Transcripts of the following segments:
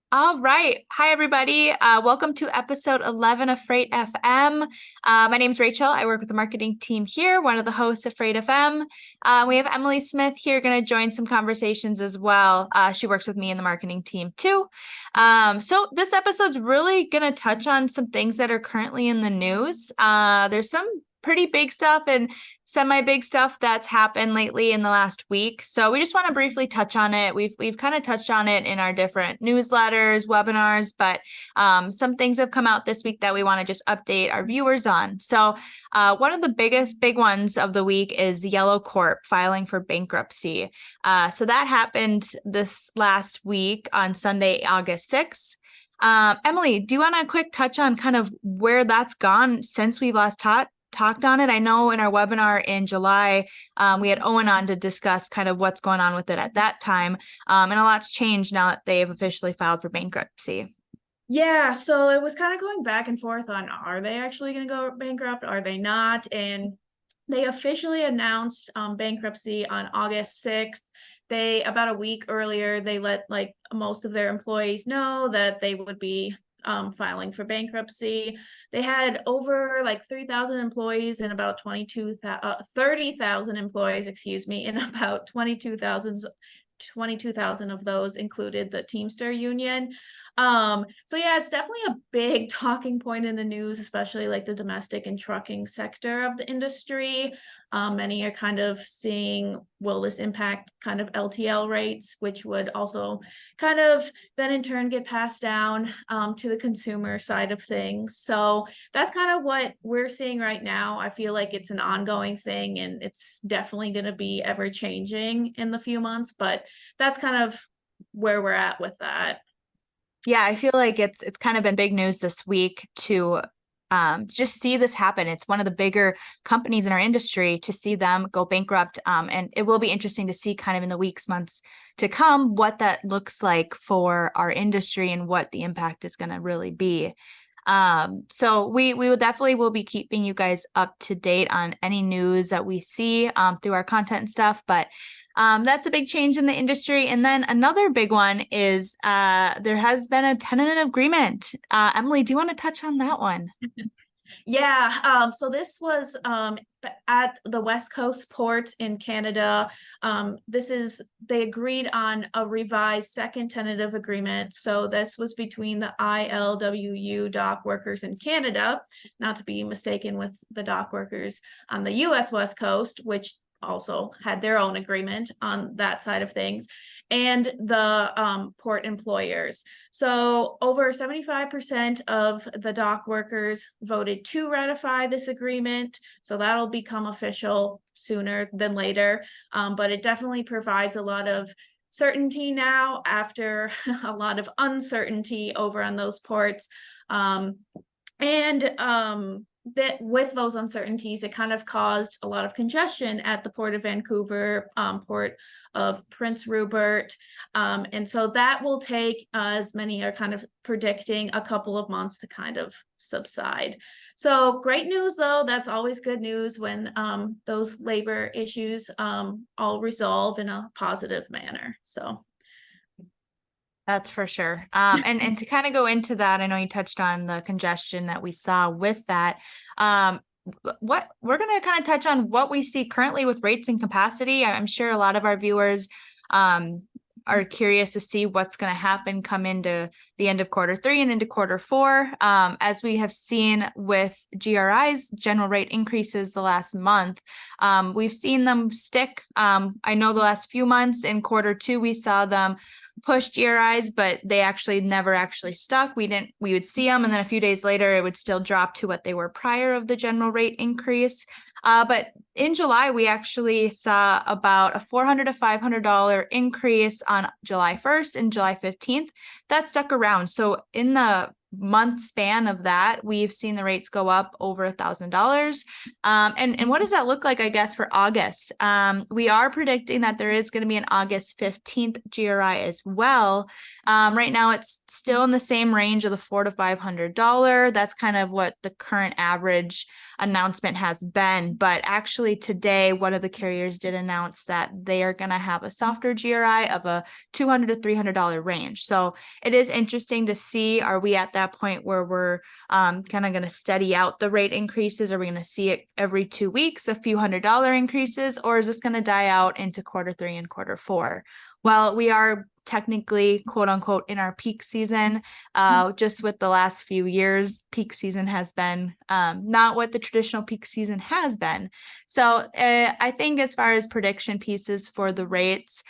All right. Hi, everybody. Welcome to episode 11 of Freight FM. My name is Rachel. I work with the marketing team here, one of the hosts of Freight FM. We have Emily Smith here going to join some conversations as well. She works with me in the marketing team too. So this episode's really going to touch on some things that are currently in the news. There's some pretty big stuff and semi-big stuff that's happened lately in the last week. So we just want to briefly touch on it. We've kind of touched on it in our different newsletters, webinars, but some things have come out this week that we want to just update our viewers on. So one of the big ones of the week is Yellow Corp filing for bankruptcy. So that happened this last week on Sunday, August 6th. Emily, do you want to quick touch on kind of where that's gone since we last talked on it? I know in our webinar in July, we had Owen on to discuss kind of what's going on with it at that time. And a lot's changed now that they've officially filed for bankruptcy. Yeah, so it was kind of going back and forth on, are they actually going to go bankrupt? Are they not? And they officially announced bankruptcy on August 6th. About a week earlier, they let most of their employees know that they would be filing for bankruptcy. They had over 3,000 employees and about 30,000 employees, and about 22,000 of those included the Teamster Union. So yeah, it's definitely a big talking point in the news, especially the domestic and trucking sector of the industry. Many are kind of seeing, will this impact kind of LTL rates, which would also kind of then in turn get passed down to the consumer side of things. So that's kind of what we're seeing right now. I feel like it's an ongoing thing and it's definitely going to be ever changing in the few months, but that's kind of where we're at with that. Yeah, I feel like it's kind of been big news this week to just see this happen. It's one of the bigger companies in our industry to see them go bankrupt. And it will be interesting to see kind of in the weeks, months to come, what that looks like for our industry and what the impact is going to really be. So we will be keeping you guys up to date on any news that we see through our content and stuff. But that's a big change in the industry. And then another big one is there has been a tentative agreement. Emily, do you want to touch on that one? Yeah, so this was at the West Coast port in Canada. They agreed on a revised second tentative agreement. So this was between the ILWU dock workers in Canada, not to be mistaken with the dock workers on the US West Coast, which also had their own agreement on that side of things, and the port employers. So over 75% of the dock workers voted to ratify this agreement. So that'll become official sooner than later. But it definitely provides a lot of certainty now after a lot of uncertainty over on those ports. That with those uncertainties, it kind of caused a lot of congestion at the Port of Vancouver, Port of Prince Rupert. And so that will take, as many are kind of predicting, a couple of months to kind of subside. So great news, though. That's always good news when those labor issues all resolve in a positive manner. So. That's for sure. And to kind of go into that, I know you touched on the congestion that we saw with that. What we're going to kind of touch on what we see currently with rates and capacity. I'm sure a lot of our viewers are curious to see what's going to happen come into the end of quarter 3 and into quarter 4. As we have seen with GRI's general rate increases the last month, we've seen them stick. I know the last few months in quarter 2, we saw them push GRIs, but they actually never actually stuck. We would see them, and then a few days later, it would still drop to what they were prior of the general rate increase. But in July, we actually saw about a $400 to $500 increase on July 1st and July 15th. That stuck around. So in the month span of that, we've seen the rates go up over $1,000. And what does that look like, I guess, for August? We are predicting that there is going to be an August 15th GRI as well. Right now, it's still in the same range of the $400 to $500. That's kind of what the current average announcement has been. But actually today, one of the carriers did announce that they are going to have a softer GRI of a $200 to $300 range. So it is interesting to see, are we at that point where we're kind of going to steady out the rate increases? Are we going to see it every 2 weeks, a few $100 increases, or is this going to die out into Q3 and Q4? Well, we are technically, quote unquote, in our peak season. Just with the last few years, peak season has been not what the traditional peak season has been. So I think as far as prediction pieces for the rates,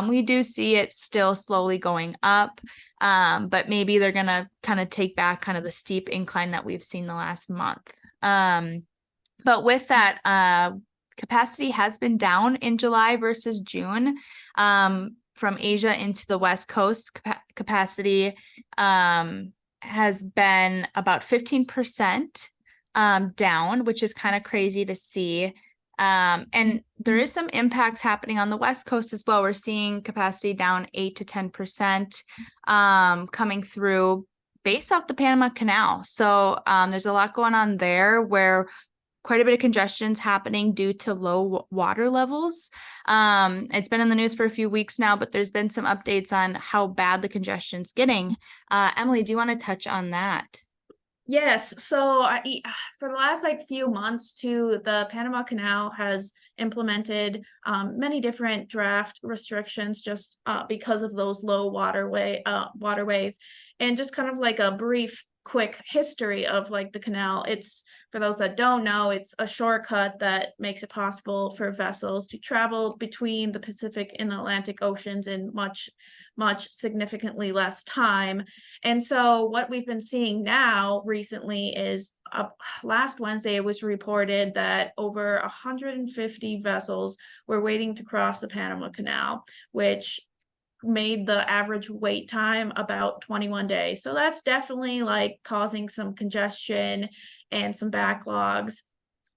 we do see it still slowly going up, but maybe they're going to kind of take back kind of the steep incline that we've seen the last month. But with that, capacity has been down in July versus June. From Asia into the West Coast, capacity has been about 15% down, which is kind of crazy to see. And there is some impacts happening on the West Coast as well. We're seeing capacity down 8 to 10% coming through based off the Panama Canal. So there's a lot going on there where quite a bit of congestion's happening due to low water levels. It's been in the news for a few weeks now, but there's been some updates on how bad the congestion's getting. Emily, do you want to touch on that? Yes, so for the last few months too, the Panama Canal has implemented many different draft restrictions just because of those low waterways, and just kind of like a brief quick history of the canal. It's, for those that don't know, it's a shortcut that makes it possible for vessels to travel between the Pacific and Atlantic Oceans in much significantly less time. And so what we've been seeing now recently is last Wednesday, it was reported that over 150 vessels were waiting to cross the Panama Canal, which made the average wait time about 21 days. So that's definitely causing some congestion and some backlogs.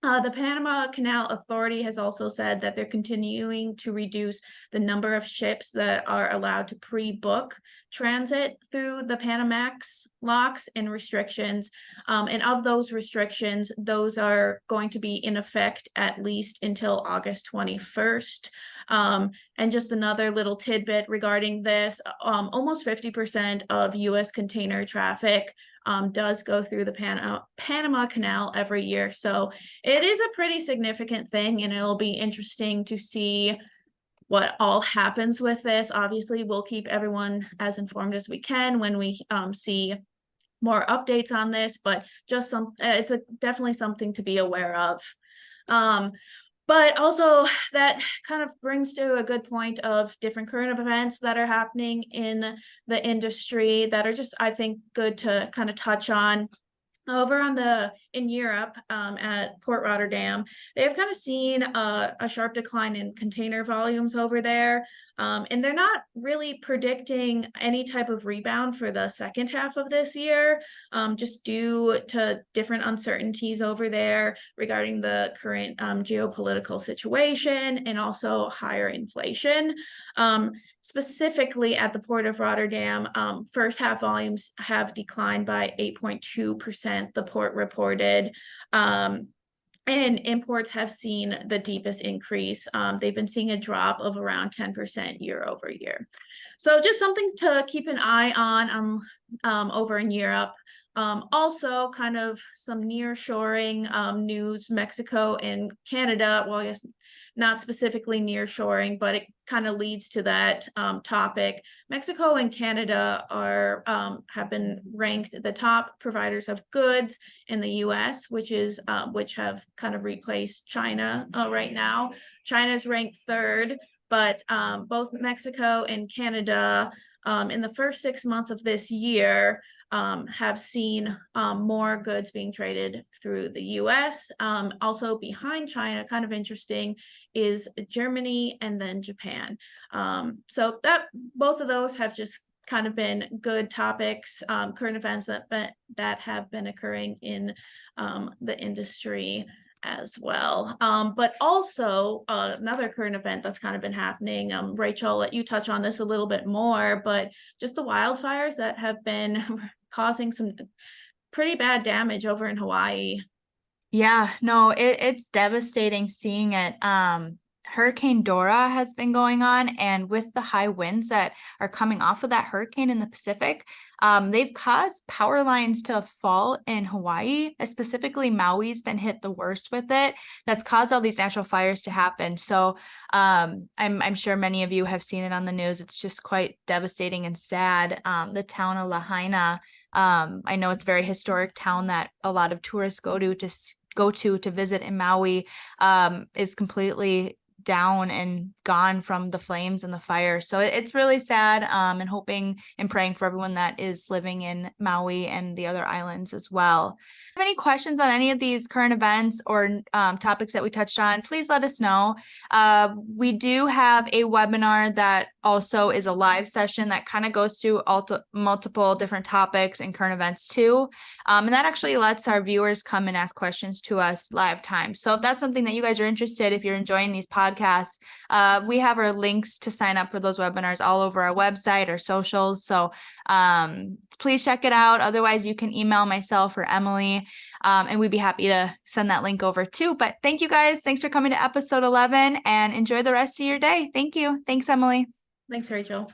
The Panama Canal Authority has also said that they're continuing to reduce the number of ships that are allowed to pre-book transit through the Panamax locks and restrictions. And of those restrictions, those are going to be in effect at least until August 21st. And just another little tidbit regarding this, almost 50% of U.S. container traffic does go through the Panama Canal every year. So it is a pretty significant thing, and it'll be interesting to see what all happens with this. Obviously, we'll keep everyone as informed as we can when we see more updates on this, but just it's definitely something to be aware of. But also that kind of brings to a good point of different current events that are happening in the industry that are just, I think, good to kind of touch on. Over in Europe, at Port Rotterdam, they've kind of seen a sharp decline in container volumes over there, and they're not really predicting any type of rebound for the second half of this year, just due to different uncertainties over there regarding the current geopolitical situation and also higher inflation. Specifically at the Port of Rotterdam, first half volumes have declined by 8.2%, the port reported. And imports have seen the deepest increase. They've been seeing a drop of around 10% year over year. So just something to keep an eye on over in Europe. Also kind of some nearshoring news. Mexico and Canada, well, I guess not specifically nearshoring, but it kind of leads to that topic. Mexico and Canada have been ranked the top providers of goods in the U.S., which have kind of replaced China right now. China's ranked third, but both Mexico and Canada in the first 6 months of this year have seen more goods being traded through the U.S. Also behind China, kind of interesting, is Germany and then Japan. So that both of those have just kind of been good topics, current events that have been occurring in the industry as well. But also another current event that's kind of been happening, Rachel, I'll let you touch on this a little bit more, but just the wildfires that have been causing some pretty bad damage over in Hawaii. Yeah, no, it's devastating seeing it. Hurricane Dora has been going on, and with the high winds that are coming off of that hurricane in the Pacific, they've caused power lines to fall in Hawaii. Specifically, Maui's been hit the worst with it. That's caused all these natural fires to happen. So, I'm sure many of you have seen it on the news. It's just quite devastating and sad. The town of Lahaina, I know it's a very historic town that a lot of tourists go to visit in Maui, is completely down and gone from the flames and the fire. So it's really sad, and hoping and praying for everyone that is living in Maui and the other islands as well. If you have any questions on any of these current events or topics that we touched on, please let us know. We do have a webinar that also is a live session that kind of goes through multiple different topics and current events too. And that actually lets our viewers come and ask questions to us live time. So if that's something that you guys are interested, if you're enjoying these podcasts, we have our links to sign up for those webinars all over our website or socials. So please check it out. Otherwise, you can email myself or Emily, and we'd be happy to send that link over too. But thank you guys. Thanks for coming to episode 11, and enjoy the rest of your day. Thank you. Thanks, Emily. Thanks, Rachel.